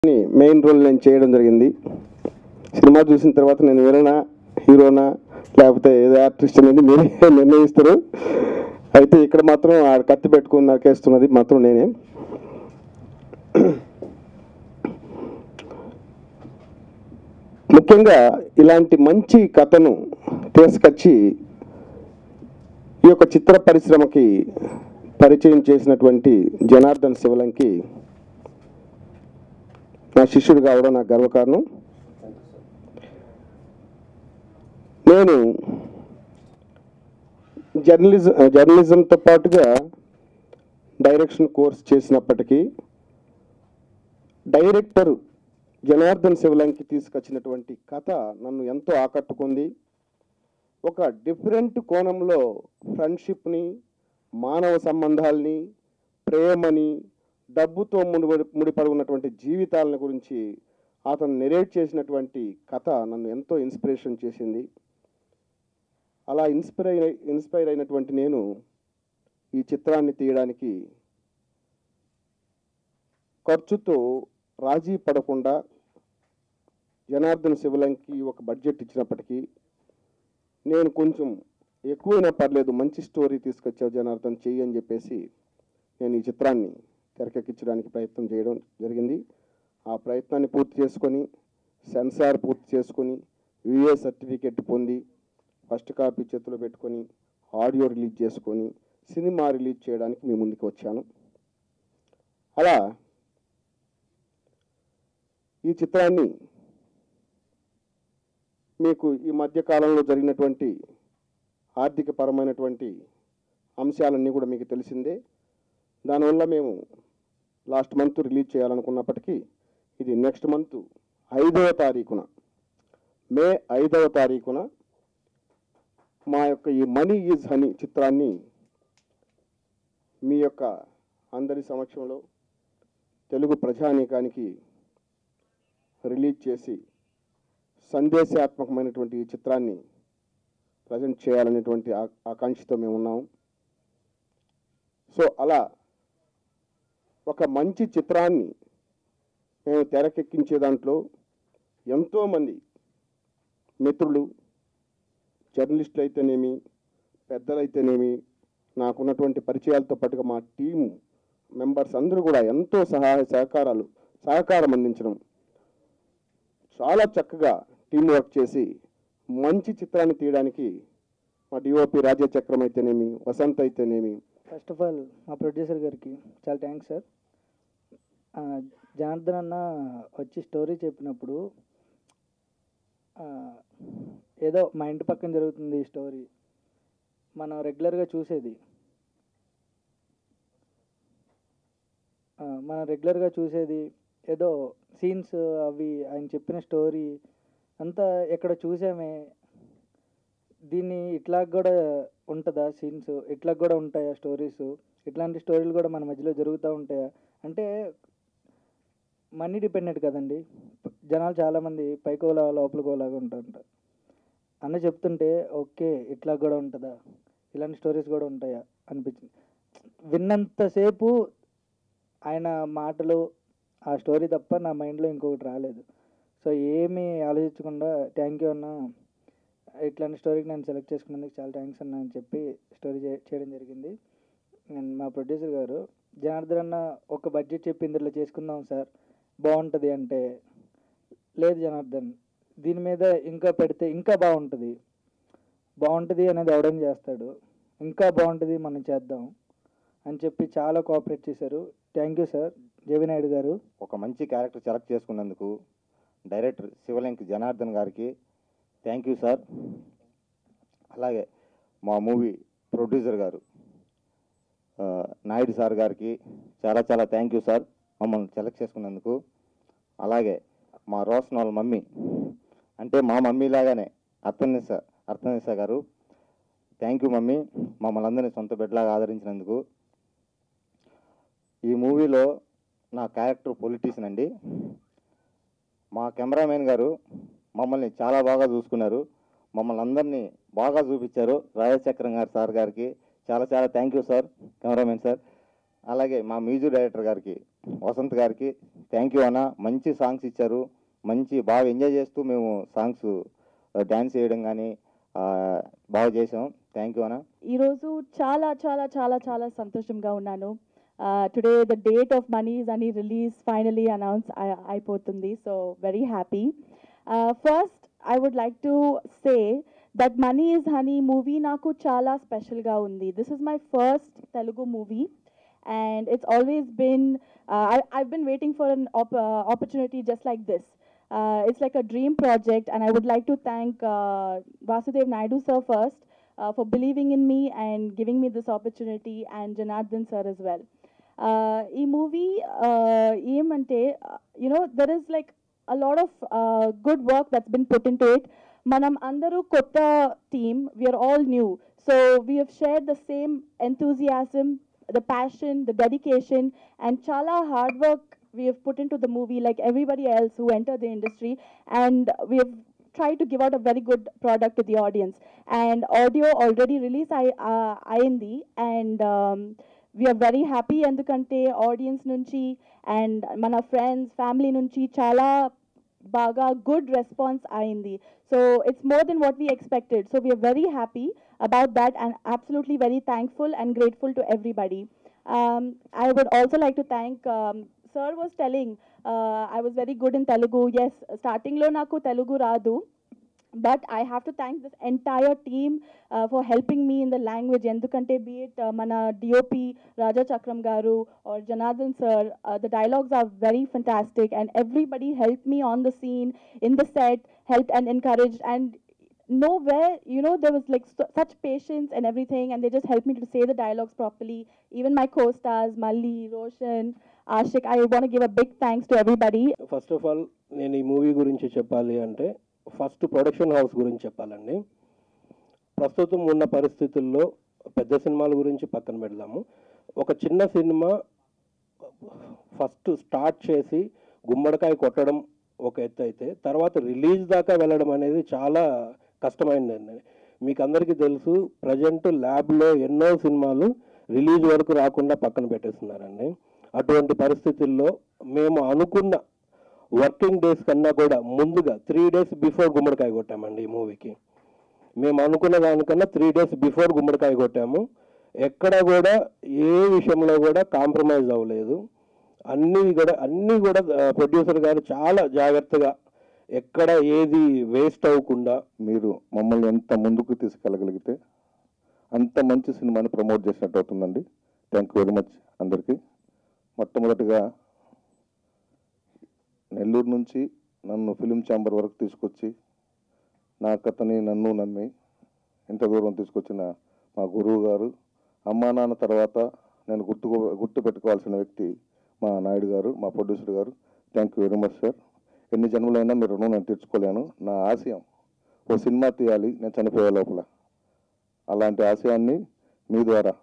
Main role నేను చేయడం జరిగింది. సినిమా చూసిన తర్వాత నేను విలనా హీరోనా లేకపోతే ఏదో ఆర్టిస్ట్ అనేది మీరే నిర్ణయిస్తారు. అయితే ఇక్కడ మాత్రం ఆ కత్తి పెట్టుకుని నరికేస్తున్నది మాత్రం నేనే. ముఖ్యంగా ఇలాంటి మంచి కథను తీసుకొచ్చి ఈ యొక్క చిత్ర పరిశ్రమకి పరిచయం చేసినటువంటి జనార్దన్ శివలంకి నా శిష్యుడు కావడం నాకు గర్వకారణం. నేను జర్నలిజంతో పాటుగా డైరెక్షన్ కోర్స్ చేసినప్పటికీ డైరెక్టర్ జనార్దన్ శివలంకి తీసుకొచ్చినటువంటి కథ నన్ను ఎంతో ఆకట్టుకుంది. ఒక డిఫరెంట్ కోణంలో ఫ్రెండ్షిప్ని, మానవ సంబంధాలని, ప్రేమని, డబ్బుతో ముడిపడి ఉన్నటువంటి జీవితాలను గురించి అతను నెరేట్ చేసినటువంటి కథ నన్ను ఎంతో ఇన్స్పిరేషన్ చేసింది. అలా ఇన్స్పైర్ అయినటువంటి నేను ఈ చిత్రాన్ని తీయడానికి ఖర్చుతో రాజీ పడకుండా జనార్దన్ శివలంకి ఒక బడ్జెట్ ఇచ్చినప్పటికీ నేను కొంచెం ఎక్కువైనా పర్లేదు మంచి స్టోరీ తీసుకొచ్చావు జనార్దన్ చెయ్యి అని చెప్పేసి నేను ఈ చిత్రాన్ని తెరకెక్కించడానికి ప్రయత్నం చేయడం జరిగింది. ఆ ప్రయత్నాన్ని పూర్తి చేసుకొని సెన్సార్ పూర్తి చేసుకొని విఏ సర్టిఫికెట్ పొంది ఫస్ట్ కాపీ చేతిలో పెట్టుకొని ఆడియో రిలీజ్ చేసుకొని సినిమా రిలీజ్ చేయడానికి మీ ముందుకు వచ్చాను. అలా ఈ చిత్రాన్ని మీకు ఈ మధ్యకాలంలో జరిగినటువంటి ఆర్థిక పరమైనటువంటి అంశాలన్నీ కూడా మీకు తెలిసిందే. దానివల్ల మేము లాస్ట్ మంత్ రిలీజ్ చేయాలనుకున్నప్పటికీ ఇది నెక్స్ట్ మంత్ 5వ తారీఖున మే 5వ తారీఖున మా యొక్క ఈ మనీ ఈజ్ హనీ చిత్రాన్ని మీ యొక్క అందరి సమక్షంలో తెలుగు ప్రజానీకానికి రిలీజ్ చేసి సందేశాత్మకమైనటువంటి ఈ చిత్రాన్ని ప్రజెంట్ చేయాలనేటువంటి ఆకాంక్షతో మేము ఉన్నాము. సో అలా ఒక మంచి చిత్రాన్ని మేము తెరకెక్కించే దాంట్లో ఎంతోమంది మిత్రులు, జర్నలిస్టులు అయితేనేమి, పెద్దలైతేనేమి, నాకున్నటువంటి పరిచయాలతో పాటుగా మా టీము మెంబర్స్ అందరూ కూడా ఎంతో సహకారం అందించడం, చాలా చక్కగా టీం వర్క్ చేసి మంచి చిత్రాన్ని తీయడానికి మా డిఓపి రాజచక్రం అయితేనేమి, వసంత్ అయితేనేమి. ఫస్ట్ ఆఫ్ ఆల్ మా ప్రొడ్యూసర్ గారికి చాలా థ్యాంక్స్ సార్. జనార్దన్ అన్న వచ్చి స్టోరీ చెప్పినప్పుడు ఏదో మా ఇంటి పక్కన జరుగుతుంది ఈ స్టోరీ, మనం రెగ్యులర్గా చూసేది ఏదో సీన్స్ అవి ఆయన చెప్పిన స్టోరీ అంతా ఎక్కడ చూసామే, దీన్ని ఇట్లా కూడా ఉంటుందా సీన్స్, ఇట్లా కూడా ఉంటాయా స్టోరీస్, ఇట్లాంటి స్టోరీలు కూడా మన మధ్యలో జరుగుతూ ఉంటాయా అంటే మనీ డిపెండెంట్ కదండి. జనాలు చాలామంది పైకోలా లోపలికోలాగా ఉంటారు. అన్న చెప్తుంటే ఓకే ఇట్లా కూడా ఉంటుందా, ఇలాంటి స్టోరీస్ కూడా ఉంటాయా అనిపించింది. విన్నంతసేపు ఆయన మాటలు ఆ స్టోరీ తప్ప నా మైండ్లో ఇంకొకటి రాలేదు. సో ఏమీ ఆలోచించకుండా థ్యాంక్ యూ అన్న, ఇట్లాంటి స్టోరీకి నేను సెలెక్ట్ చేసుకున్నందుకు చాలా థ్యాంక్స్ అన్న అని చెప్పి స్టోరీ చేయడం జరిగింది. అండ్ మా ప్రొడ్యూసర్ గారు జనార్దన్ అన్న ఒక బడ్జెట్ చెప్పి ఇందులో చేసుకుందాం సార్ బాగుంటుంది అంటే, లేదు జనార్దన్ దీని మీద ఇంకా పెడితే ఇంకా బాగుంటుంది అనేది ఎవడేం చేస్తాడు, ఇంకా బాగుంటుంది మనం చేద్దాం అని చెప్పి చాలా కోఆపరేట్ చేశారు. Thank you sir. JV Naidu గారు ఒక మంచి క్యారెక్టర్ సెలెక్ట్ చేసుకున్నందుకు డైరెక్టర్ శివలంకి జనార్దన్ గారికి థ్యాంక్ యూ సార్. అలాగే మా మూవీ ప్రొడ్యూసర్ గారు నాయుడు సార్ గారికి చాలా చాలా థ్యాంక్ యూ సార్ మమ్మల్ని సెలెక్ట్ చేసుకున్నందుకు. అలాగే మా రోషన్ వాళ్ళ మమ్మీ, అంటే మా మమ్మీ లాగానే అర్థనిసా గారు, థ్యాంక్ యూ మమ్మీ, మమ్మల్ని అందరినీ సొంత బిడ్డలాగా ఆదరించినందుకు. ఈ మూవీలో నా క్యారెక్టర్ పొలిటీషియన్ అండి. మా కెమెరామెన్ గారు మమ్మల్ని చాలా బాగా చూసుకున్నారు, మమ్మల్ని అందరినీ బాగా చూపించారు. రాజచక్రం గారు సార్ గారికి చాలా చాలా thank you sir, cameramen sir. అలాగే మా మ్యూజిక్ డైరెక్టర్ గారికి వసంత్ గారికి థ్యాంక్ యూ అన్న. మంచి సాంగ్స్ ఇచ్చారు, మంచి బాగా ఎంజాయ్ చేస్తూ మేము సాంగ్స్ డ్యాన్స్ చేయడం కానీ బాగా చేసాం. థ్యాంక్ యూ అన్న. ఈరోజు చాలా చాలా చాలా చాలా సంతోషంగా ఉన్నాను. Today the date of money's అని రిలీజ్ ఫైనలీ అనౌన్స్ అయిపోతుంది. So very happy. First I would like to say that money is honey movie నాకు చాలా స్పెషల్గా ఉంది. This is my first Telugu movie and it's always been I've been waiting for an opportunity just like this. It's like a dream project, and I would like to thank Vasudev Naidu sir first for believing in me and giving me this opportunity, and Janardhan sir as well. Ee movie emante there is like a lot of good work that's been put into it. Manam andaru kotta team, we are all new, so we have shared the same enthusiasm, the passion, the dedication, and chala hard work we have put into the movie like everybody else who entered the industry, and we have tried to give out a very good product to the audience. And audio already release ayindi, and we are very happy endukante audience nunchi and mana friends family nunchi chala baga good response ayindi. So it's more than what we expected, so we are very happy about that and absolutely very thankful and grateful to everybody. I would also like to thank sir was telling I was very good in Telugu. Yes, starting lo naku Telugu radu, but I have to thank this entire team for helping me in the language. Endukante be it mana DOP Raja Chakram garu or Janardhan sir, the dialogues are very fantastic, and everybody helped me on the scene, in the set, helped and encouraged, and nowhere there was like such patience and everything, and they just helped me to say the dialogues properly. Even my co-stars Malli, Roshan, Ashik, I want to give a big thanks to everybody. First of all నేను ఈ movie గురించి చెప్పాలి అంటే first production house గురించి చెప్పాలండి. ప్రస్తుతం ఉన్న పరిస్థితుల్లో పెద్ద సినిమాల గురించి పక్కన పెడదాము. ఒక చిన్న సినిమా ఫస్ట్ స్టార్ట్ చేసి గుమ్మడికాయ కొట్టడం ఒక ఎత్తు అయితే, తర్వాత రిలీజ్ దాకా వెళ్ళడం అనేది చాలా కష్టమైందండి. మీకు అందరికీ తెలుసు, ప్రజెంట్ ల్యాబ్లో ఎన్నో సినిమాలు రిలీజ్ వరకు రాకుండా పక్కన పెట్టేస్తున్నారండి. అటువంటి పరిస్థితుల్లో మేము అనుకున్న వర్కింగ్ డేస్ కన్నా కూడా ముందుగా 3 days బిఫోర్ గుమ్మడికాయ కొట్టామండి ఈ మూవీకి. మేము అనుకున్న దానికన్నా 3 days బిఫోర్ గుమ్మడికాయ కొట్టాము. ఎక్కడ కూడా ఏ విషయంలో కూడా కాంప్రమైజ్ అవ్వలేదు. అన్నీ కూడా ప్రొడ్యూసర్ గారు చాలా జాగ్రత్తగా ఎక్కడ ఏది వేస్ట్ అవ్వకుండా మీరు మమ్మల్ని ఎంత ముందుకు తీసుకెళ్ళగలిగితే అంత మంచి సినిమాని ప్రమోట్ చేసినట్టు అవుతుందండి. థ్యాంక్ యూ వెరీ మచ్ అందరికీ. మొట్టమొదటిగా నెల్లూరు నుంచి నన్ను ఫిలిం ఛాంబర్ వరకు తీసుకొచ్చి నా కథని నన్ను నమ్మి ఇంత దూరం తీసుకొచ్చిన మా గురువు గారు, అమ్మా నాన్న తర్వాత నేను గుర్తు పెట్టుకోవాల్సిన వ్యక్తి మా నాయుడు గారు, మా ప్రొడ్యూసర్ గారు. Thank you very much sir. ఎన్ని జన్మలైనా మీరు రుణం నేను తీర్చుకోలేను. నా ఆశయం ఓ సినిమా తీయాలి నేను చనిపోయే లోపల. అలాంటి ఆశయాన్ని మీ ద్వారా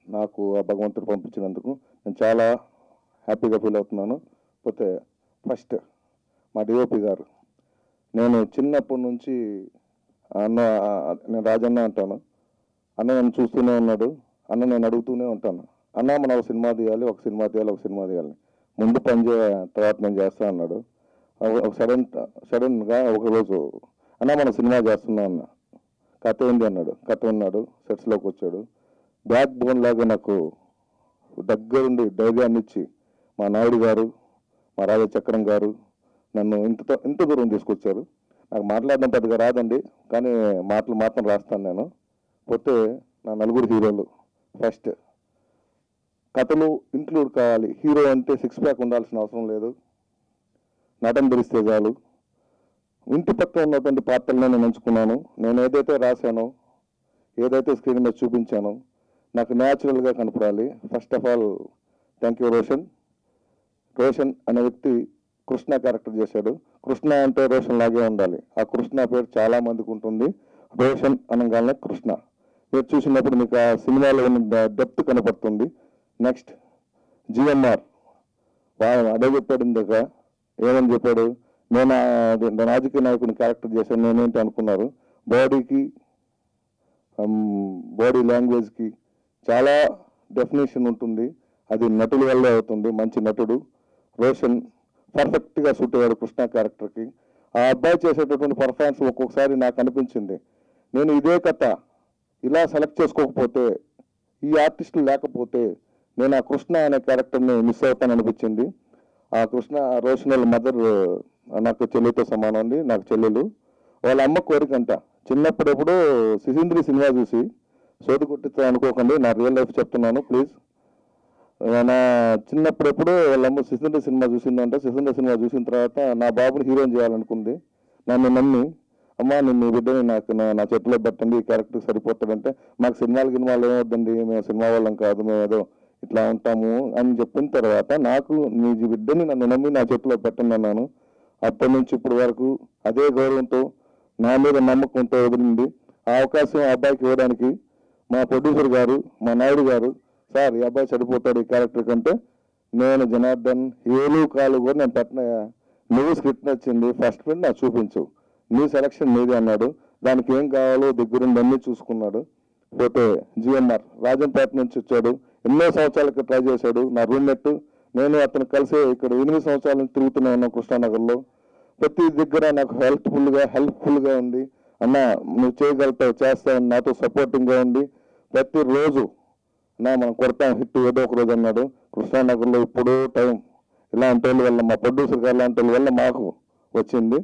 నాకు ఆ భగవంతుడు పంపించినందుకు నేను చాలా హ్యాపీగా ఫీల్ అవుతున్నాను. పోతే ఫస్ట్ మా డిఓపి గారు, నేను చిన్నప్పటి నుంచి నేను రాజన్న అంటాను. అన్న నన్ను చూస్తూనే ఉన్నాడు, అన్న నేను అడుగుతూనే ఉంటాను, అన్న మనం ఒక సినిమా తీయాలి, ముందు పని తర్వాత నేను చేస్తా అన్నాడు. సడన్గా ఒకరోజు అన్న మనం సినిమా చేస్తున్నాం అన్న, కథ ఏంది అన్నాడు. కథ ఉన్నాడు, సెట్స్లోకి వచ్చాడు. బ్యాక్ బోన్ లాగా నాకు దగ్గరుండి ధైర్యాన్ని ఇచ్చి మా నాయుడు గారు, మా రాజా చక్రం గారు నన్ను ఇంత దూరం తీసుకొచ్చారు. నాకు మాట్లాడడం పెద్దగా రాదండి, కానీ మాటలు మాత్రం రాస్తాను నేను. పోతే నా 4 హీరోలు ఫస్ట్ కథలు ఇంక్లూడ్ కావాలి. హీరో అంటే 6 pack ఉండాల్సిన అవసరం లేదు, నటన ధరిస్తే చాలు. ఇంటి పక్క ఉన్నటువంటి పాత్రలను నేను ఎంచుకున్నాను. నేను ఏదైతే రాశానో, ఏదైతే స్క్రీన్ మీద చూపించానో నాకు న్యాచురల్గా కనపడాలి. First of all thank you Roshan అనే వ్యక్తి కృష్ణ క్యారెక్టర్ చేశాడు. కృష్ణ అంటే రోషన్ లాగే ఉండాలి. ఆ కృష్ణ పేరు చాలా మందికి ఉంటుంది. రోషన్ అనగానే కృష్ణ. మీరు చూసినప్పుడు మీకు ఆ సినిమాలో ఉన్న డెప్త్ కనపడుతుంది. నెక్స్ట్ జిఎంఆర్ అదే చెప్పాడు ఇందాక. ఏమని చెప్పాడు, నేను రాజకీయ నాయకుని క్యారెక్టర్ చేశాను. నేనేంటి అనుకున్నారు, బాడీ లాంగ్వేజ్కి చాలా డెఫినేషన్ ఉంటుంది. అది నటుల వల్లే అవుతుంది. మంచి నటుడు రోషన్ పర్ఫెక్ట్గా సూట్ అయ్యాడు కృష్ణ క్యారెక్టర్కి. ఆ అబ్బాయి చేసేటటువంటి పర్ఫార్మెన్స్ ఒక్కొక్కసారి నాకు అనిపించింది, నేను ఇదే కథ ఇలా సెలెక్ట్ చేసుకోకపోతే, ఈ ఆర్టిస్టులు లేకపోతే నేను ఆ కృష్ణ అనే క్యారెక్టర్ని మిస్ అవుతాను అనిపించింది. ఆ కృష్ణ రోషన్ వాళ్ళ మదర్ నాకు చెల్లితో సమానం అండి, నాకు చెల్లెలు. వాళ్ళ అమ్మ కోరికంట చిన్నప్పుడెప్పుడు సిసింద్రి సినిమా చూసి సోది కొట్టిస్తా అనుకోకండి, నా రియల్ లైఫ్ చెప్తున్నాను ప్లీజ్. నా చిన్నప్పుడెప్పుడు వాళ్ళమ్మ సిసింద్రి సినిమా చూసిందంటే, సిసింద్రి సినిమా చూసిన తర్వాత నా బాబుని హీరోయిన్ చేయాలనుకుంది. నన్ను నమ్మి, అమ్మ నేను మీ బిడ్డని నాకు నా చేతిలో పెట్టండి, ఈ క్యారెక్టర్ సరిపోతాడంటే, మాకు సినిమాలు ఏమవుద్దండి, మేము సినిమా వాళ్ళం కాదు, మేము ఏదో ఇట్లా ఉంటాము అని చెప్పిన తర్వాత నాకు మీ బిడ్డని నన్ను నమ్మి నా చేతిలో పెట్టండి అన్నాను. అప్పటి నుంచి ఇప్పటి వరకు అదే గౌరవంతో నా మీద నమ్మకంతో వదిలింది. ఆ అవకాశం ఆ అబ్బాయికి ఇవ్వడానికి మా ప్రొడ్యూసర్ గారు, మా నాయుడు గారు, సార్ ఈ అబ్బాయి చనిపోతాడు ఈ క్యారెక్టర్ కంటే, నేను జనార్దన్ ఏలు కాలు కూడా నేను పెట్టిన, నువ్వు స్క్రిప్ట్ నచ్చింది, ఫస్ట్ ప్రింట్ నాకు చూపించు, నీ సెలక్షన్ నీది అన్నాడు. దానికి ఏం కావాలో దగ్గరుండి అన్నీ చూసుకున్నాడు. పోతే జిఎంఆర్ రాజంపేట నుంచి వచ్చాడు, ఎన్నో సంవత్సరాలకి ట్రై చేశాడు. నా రూమ్మేట్ నేను అతను కలిసి ఇక్కడ 8 సంవత్సరాల నుంచి తిరుగుతూనే ఉన్నాం కృష్ణానగర్లో. ప్రతి దగ్గర నాకు హెల్ప్ఫుల్గా ఉంది. అన్న నువ్వు చేయగలుగుతావు, చేస్తావు, నాతో సపోర్టింగ్గా ఉండి ప్రతిరోజు మనం కొడతాం హిట్ ఏదో ఒక రోజు అన్నాడు. కృష్ణానగర్లో ఇప్పుడు టైం ఇలాంటి వాళ్ళ వల్ల, మా ప్రొడ్యూసర్ గారు లాంటి వాళ్ళ వల్ల మాకు వచ్చింది.